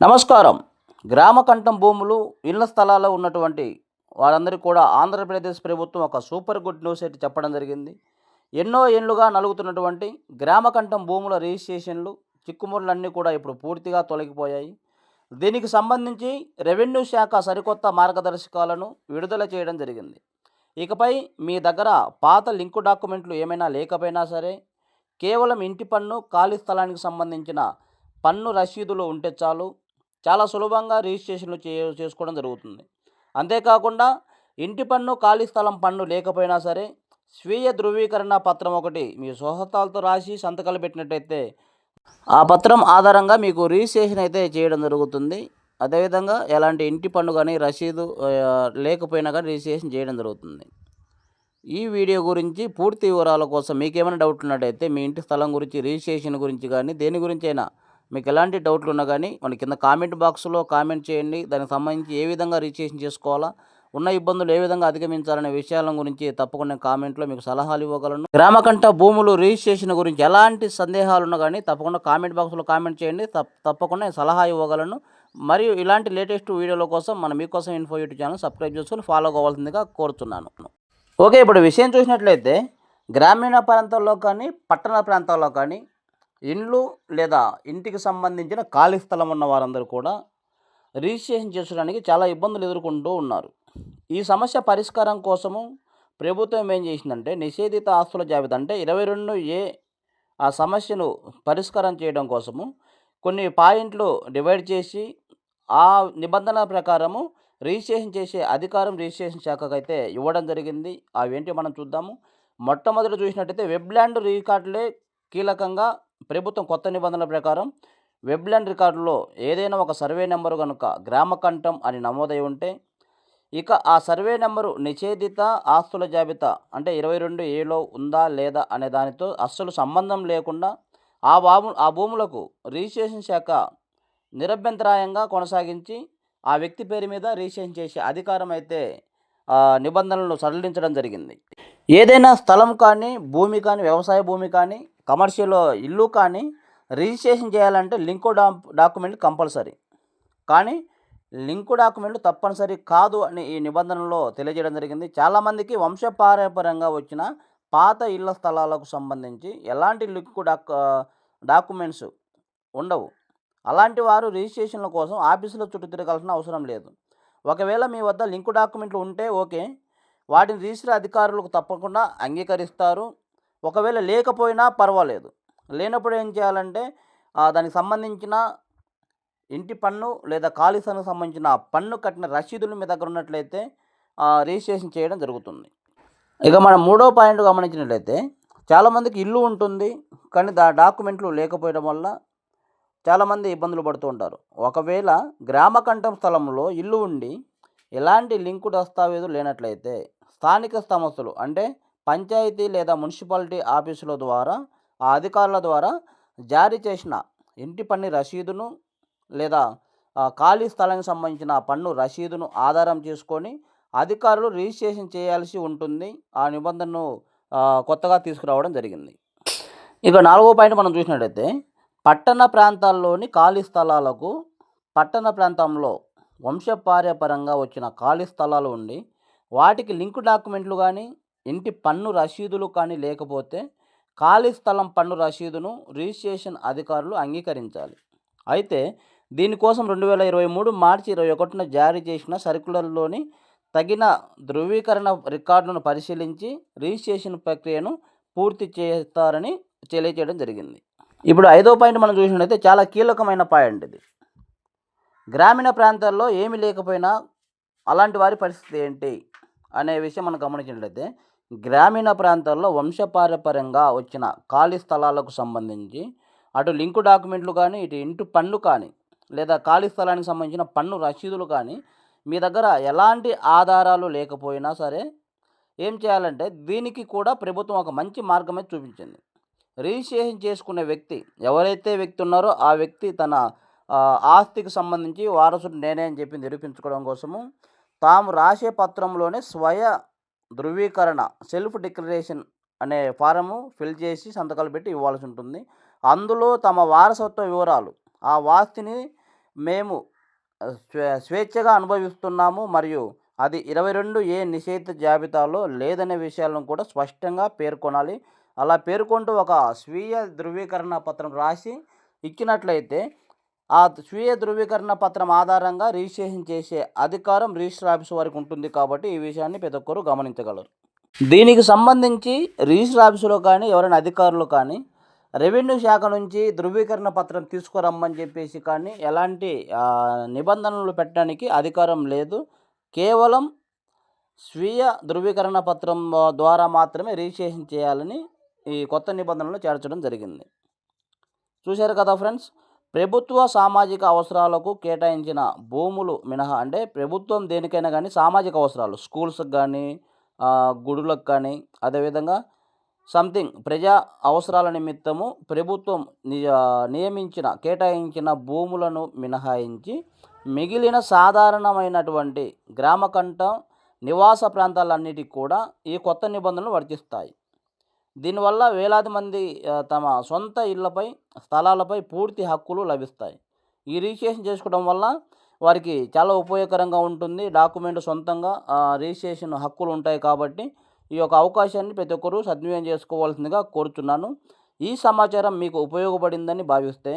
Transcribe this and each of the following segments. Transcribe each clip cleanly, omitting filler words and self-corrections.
నమస్కారం. గ్రామకంఠం భూములు, ఇళ్ల స్థలాల్లో ఉన్నటువంటి వారందరికీ కూడా ఆంధ్రప్రదేశ్ ప్రభుత్వం ఒక సూపర్ గుడ్ న్యూస్ అయితే చెప్పడం జరిగింది. ఎన్నో ఏళ్లుగా నలుగుతున్నటువంటి గ్రామకంఠం భూముల రిజిస్ట్రేషన్లు, చిక్కుముడులన్నీ కూడా ఇప్పుడు పూర్తిగా తొలగిపోయాయి. దీనికి సంబంధించి రెవెన్యూ శాఖ సరికొత్త మార్గదర్శకాలను విడుదల చేయడం జరిగింది. ఇకపై మీ దగ్గర పాత లింకు డాక్యుమెంట్లు ఏమైనా లేకపోయినా సరే, కేవలం ఇంటి పన్ను, ఖాళీ స్థలానికి సంబంధించిన పన్ను రసీదులు ఉంటే చాలు, చాలా సులభంగా రిజిస్ట్రేషన్లు చేసుకోవడం జరుగుతుంది. అంతేకాకుండా ఇంటి పన్ను, ఖాళీ స్థలం పన్ను లేకపోయినా సరే, స్వీయ ధృవీకరణ పత్రం ఒకటి మీ స్వహస్తాలతో రాసి సంతకాలు పెట్టినట్టయితే ఆ పత్రం ఆధారంగా మీకు రిజిస్ట్రేషన్ అయితే చేయడం జరుగుతుంది. అదేవిధంగా ఎలాంటి ఇంటి పన్ను కానీ రసీదు లేకపోయినా కానీ రిజిస్ట్రేషన్ చేయడం జరుగుతుంది. ఈ వీడియో గురించి పూర్తి వివరాల కోసం మీకేమైనా డౌట్లు ఉన్నట్టయితే, మీ ఇంటి స్థలం గురించి, రిజిస్ట్రేషన్ గురించి కానీ దేని గురించి అయినా మీకు ఎలాంటి డౌట్లు ఉన్నా కానీ మన కింద కామెంట్ బాక్స్లో కామెంట్ చేయండి. దానికి సంబంధించి ఏ విధంగా రిజిస్ట్రేషన్ చేసుకోవాలా, ఉన్న ఇబ్బందులు ఏ విధంగా అధిగమించాలనే విషయాల గురించి తప్పకుండా కామెంట్లో మీకు సలహాలు ఇవ్వగలను. గ్రామకంఠ భూములు రిజిస్ట్రేషన్ గురించి ఎలాంటి సందేహాలు ఉన్నా కానీ తప్పకుండా కామెంట్ బాక్స్లో కామెంట్ చేయండి. తప్పకుండా సలహా ఇవ్వగలను. మరియు ఇలాంటి లేటెస్ట్ వీడియోల కోసం మన మీకోసం ఇన్ఫో యూట్యూబ్ ఛానల్ సబ్స్క్రైబ్ చేసుకొని ఫాలో కావాల్సిందిగా కోరుతున్నాను. ఓకే, ఇప్పుడు విషయం చూసినట్లయితే గ్రామీణ ప్రాంతాల్లో కానీ, పట్టణ ప్రాంతాల్లో కానీ ఇండ్లు లేదా ఇంటికి సంబంధించిన ఖాళీ స్థలం ఉన్న వారందరూ కూడా రిజిస్ట్రేషన్ చేసుకోవడానికి చాలా ఇబ్బందులు ఎదుర్కొంటూ ఉన్నారు. ఈ సమస్య పరిష్కారం కోసము ప్రభుత్వం ఏం చేసిందంటే, నిషేధిత ఆస్తుల జాబితా అంటే 22A ఆ సమస్యను పరిష్కారం చేయడం కోసము కొన్ని పాయింట్లు డివైడ్ చేసి ఆ నిబంధనల ప్రకారము రిజిస్ట్రేషన్ చేసే అధికారం రిజిస్ట్రేషన్ శాఖకు అయితే ఇవ్వడం జరిగింది. అవేంటి మనం చూద్దాము. మొట్టమొదటి చూసినట్టయితే వెబ్‌ల్యాండ్ రికార్డులే కీలకంగా ప్రభుత్వం కొత్త నిబంధనల ప్రకారం వెబ్‌ల్యాండ్ రికార్డులో ఏదైనా ఒక సర్వే నెంబరు కనుక గ్రామకంఠం అని నమోదై ఉంటే, ఇక ఆ సర్వే నెంబరు నిషేధిత ఆస్తుల జాబితా అంటే 22Aలో ఉందా లేదా అనే దానితో అస్సలు సంబంధం లేకుండా ఆ భూములకు రిజిస్ట్రేషన్ శాఖ నిరభ్యంతరాయంగా కొనసాగించి ఆ వ్యక్తి పేరు మీద రిజిస్ట్రేషన్ చేసే అధికారం అయితే నిబంధనలను సడలించడం జరిగింది. ఏదైనా స్థలం కానీ, భూమి కానీ, వ్యవసాయ భూమి కానీ, కమర్షియల్ ఇల్లు కానీ రిజిస్ట్రేషన్ చేయాలంటే లింకు డాక్యుమెంట్ కంపల్సరీ. కానీ లింకు డాక్యుమెంట్లు తప్పనిసరి కాదు అని ఈ నిబంధనలో తెలియజేయడం జరిగింది. చాలామందికి వంశపారంపర్యంగా వచ్చిన పాత ఇళ్ల స్థలాలకు సంబంధించి ఎలాంటి లింకు డాక్యుమెంట్స్ ఉండవు. అలాంటి వారు రిజిస్ట్రేషన్ల కోసం ఆఫీసుల చుట్టూ తిరగాల్సిన అవసరం లేదు. ఒకవేళ మీ వద్ద లింకు డాక్యుమెంట్లు ఉంటే ఓకే, వాటిని రిజిస్టర్ అధికారులకు తప్పకుండా అంగీకరిస్తారు. ఒకవేళ లేకపోయినా పర్వాలేదు. లేనప్పుడు ఏం చేయాలంటే దానికి సంబంధించిన ఇంటి పన్ను లేదా ఖాళీ స్థలానికి సంబంధించిన పన్ను కట్టిన రసీదులు మీ దగ్గర ఉన్నట్లయితే రిజిస్ట్రేషన్ చేయడం జరుగుతుంది. ఇక మనం మూడో పాయింట్ గమనించినట్లయితే, చాలామందికి ఇల్లు ఉంటుంది కానీ డాక్యుమెంట్లు లేకపోవడం వల్ల చాలామంది ఇబ్బందులు పడుతూ ఉంటారు. ఒకవేళ గ్రామకంఠం స్థలంలో ఇల్లు ఉండి ఎలాంటి లింకు దస్తావేజులు లేనట్లయితే స్థానిక సంస్థలు అంటే పంచాయతీ లేదా మున్సిపాలిటీ ఆఫీసుల ద్వారా ఆ అధికారుల ద్వారా జారీ చేసిన ఇంటి పన్ను రసీదును లేదా ఖాళీ స్థలానికి సంబంధించిన పన్ను రసీదును ఆధారం చేసుకొని అధికారులు రిజిస్ట్రేషన్ చేయాల్సి ఉంటుంది. ఆ నిబంధనను కొత్తగా తీసుకురావడం జరిగింది. ఇక నాలుగో పాయింట్ మనం చూసినట్టయితే, పట్టణ ప్రాంతాల్లోని ఖాళీ స్థలాలకు పట్టణ ప్రాంతంలో వంశపార్యపరంగా వచ్చిన ఖాళీ స్థలాలు ఉండి వాటికి లింకు డాక్యుమెంట్లు కానీ, ఇంటి పన్ను రసీదులు కానీ లేకపోతే ఖాళీ స్థలం పన్ను రసీదును రిజిస్ట్రేషన్ అధికారులు అంగీకరించాలి. అయితే దీనికోసం 2023 మార్చి 21న జారీ చేసిన సర్క్యులర్లోని తగిన ధృవీకరణ రికార్డులను పరిశీలించి రిజిస్ట్రేషన్ ప్రక్రియను పూర్తి చేస్తారని తెలియజేయడం జరిగింది. ఇప్పుడు ఐదో పాయింట్ మనం చూసినట్లయితే చాలా కీలకమైన పాయింట్ ఇది. గ్రామీణ ప్రాంతాల్లో ఏమీ లేకపోయినా అలాంటి వారి పరిస్థితి ఏంటి అనే విషయం మనం గమనించినట్లయితే, గ్రామీణ ప్రాంతాల్లో వంశపారంపర్యంగా వచ్చిన ఖాళీ స్థలాలకు సంబంధించి అటు లింకు డాక్యుమెంట్లు కానీ, ఇటు ఇంటి పన్ను కానీ, లేదా ఖాళీ స్థలానికి సంబంధించిన పన్ను రసీదులు కానీ మీ దగ్గర ఎలాంటి ఆధారాలు లేకపోయినా సరే ఏం చేయాలంటే, దీనికి కూడా ప్రభుత్వం ఒక మంచి మార్గమే చూపించింది. రిజిస్ట్రేషన్ చేసుకునే వ్యక్తి ఎవరైతే వ్యక్తి ఉన్నారో ఆ వ్యక్తి తన ఆస్తికి సంబంధించి వారసుడు నేనే అని చెప్పి నిరూపించుకోవడం కోసము తాము రాసే పత్రంలోనే స్వయ ధృవీకరణ సెల్ఫ్ డిక్లరేషన్ అనే ఫారము ఫిల్ చేసి సంతకాలు పెట్టి ఇవ్వాల్సి ఉంటుంది. అందులో తమ వారసత్వ వివరాలు, ఆ వాస్తిని మేము స్వేచ్ఛగా అనుభవిస్తున్నాము మరియు అది 22A నిషేధిత జాబితాలో లేదనే విషయాలను కూడా స్పష్టంగా పేర్కొనాలి. అలా పేర్కొంటూ ఒక స్వీయ ధృవీకరణ పత్రం రాసి ఇచ్చినట్లయితే ఆ స్వీయ ధృవీకరణ పత్రం ఆధారంగా రిజిస్ట్రేషన్ చేసే అధికారం రిజిస్టర్ ఆఫీస్ వారికి ఉంటుంది. కాబట్టి ఈ విషయాన్ని ప్రతి ఒక్కరు గమనించగలరు. దీనికి సంబంధించి రిజిస్టర్ ఆఫీసులో కానీ ఎవరైనా అధికారులు కానీ రెవెన్యూ శాఖ నుంచి ధృవీకరణ పత్రం తీసుకురమ్మని చెప్పేసి కానీ ఎలాంటి నిబంధనలు పెట్టడానికి అధికారం లేదు. కేవలం స్వీయ ధృవీకరణ పత్రం ద్వారా మాత్రమే రిజిస్ట్రేషన్ చేయాలని ఈ కొత్త నిబంధనలు చేర్చడం జరిగింది. చూశారు కదా ఫ్రెండ్స్, ప్రభుత్వ సామాజిక అవసరాలకు కేటాయించిన భూములు మినహా, అంటే ప్రభుత్వం దేనికైనా కానీ సామాజిక అవసరాలు స్కూల్స్కి కానీ గుడులకు కానీ అదేవిధంగా సంథింగ్ ప్రజా అవసరాల నిమిత్తము ప్రభుత్వం కేటాయించిన భూములను మినహాయించి మిగిలిన సాధారణమైనటువంటి గ్రామకంఠం నివాస ప్రాంతాలన్నిటికీ కూడా ఈ కొత్త నిబంధనలు వర్తిస్తాయి. దీనివల్ల వేలాది మంది తమ సొంత ఇళ్లపై స్థలాలపై పూర్తి హక్కులు లభిస్తాయి. ఈ రిజిస్ట్రేషన్ చేసుకోవడం వల్ల వారికి చాలా ఉపయోగకరంగా ఉంటుంది. డాక్యుమెంట్ సొంతంగా రిజిస్ట్రేషన్ హక్కులు ఉంటాయి. కాబట్టి ఈ యొక్క అవకాశాన్ని ప్రతి ఒక్కరూ సద్వినియోగం చేసుకోవాల్సిందిగా కోరుతున్నాను. ఈ సమాచారం మీకు ఉపయోగపడిందని భావిస్తే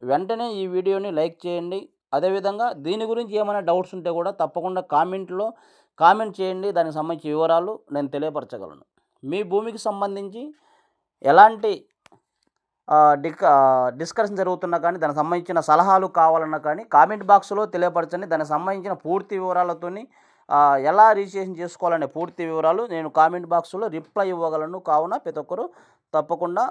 వెంటనే ఈ వీడియోని లైక్ చేయండి. అదేవిధంగా దీని గురించి ఏమైనా డౌట్స్ ఉంటే కూడా తప్పకుండా కామెంట్ చేయండి. దానికి సంబంధించిన వివరాలు నేను తెలియపరచగలను. మీ భూమికి సంబంధించి ఎలాంటి డిస్కషన్ జరుగుతున్నా కానీ దానికి సంబంధించిన సలహాలు కావాలన్నా కానీ కామెంట్ బాక్స్లో తెలియపరచండి. దానికి సంబంధించిన పూర్తి వివరాలతోని ఎలా రిజిస్ట్రేషన్ చేసుకోవాలనే పూర్తి వివరాలు నేను కామెంట్ బాక్స్లో రిప్లై ఇవ్వగలను. కావున ప్రతి ఒక్కరు తప్పకుండా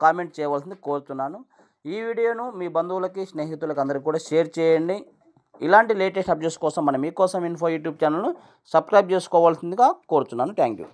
కామెంట్ చేయవలసింది కోరుతున్నాను. ఈ వీడియోను మీ బంధువులకి స్నేహితులకి అందరికీ కూడా షేర్ చేయండి. ఇలాంటి లేటెస్ట్ అప్డేట్స్ కోసం మీకోసం ఇన్ఫో యూట్యూబ్ ఛానల్ను సబ్స్క్రైబ్ చేసుకోవాల్సిందిగా కోరుతున్నాను. Thank you.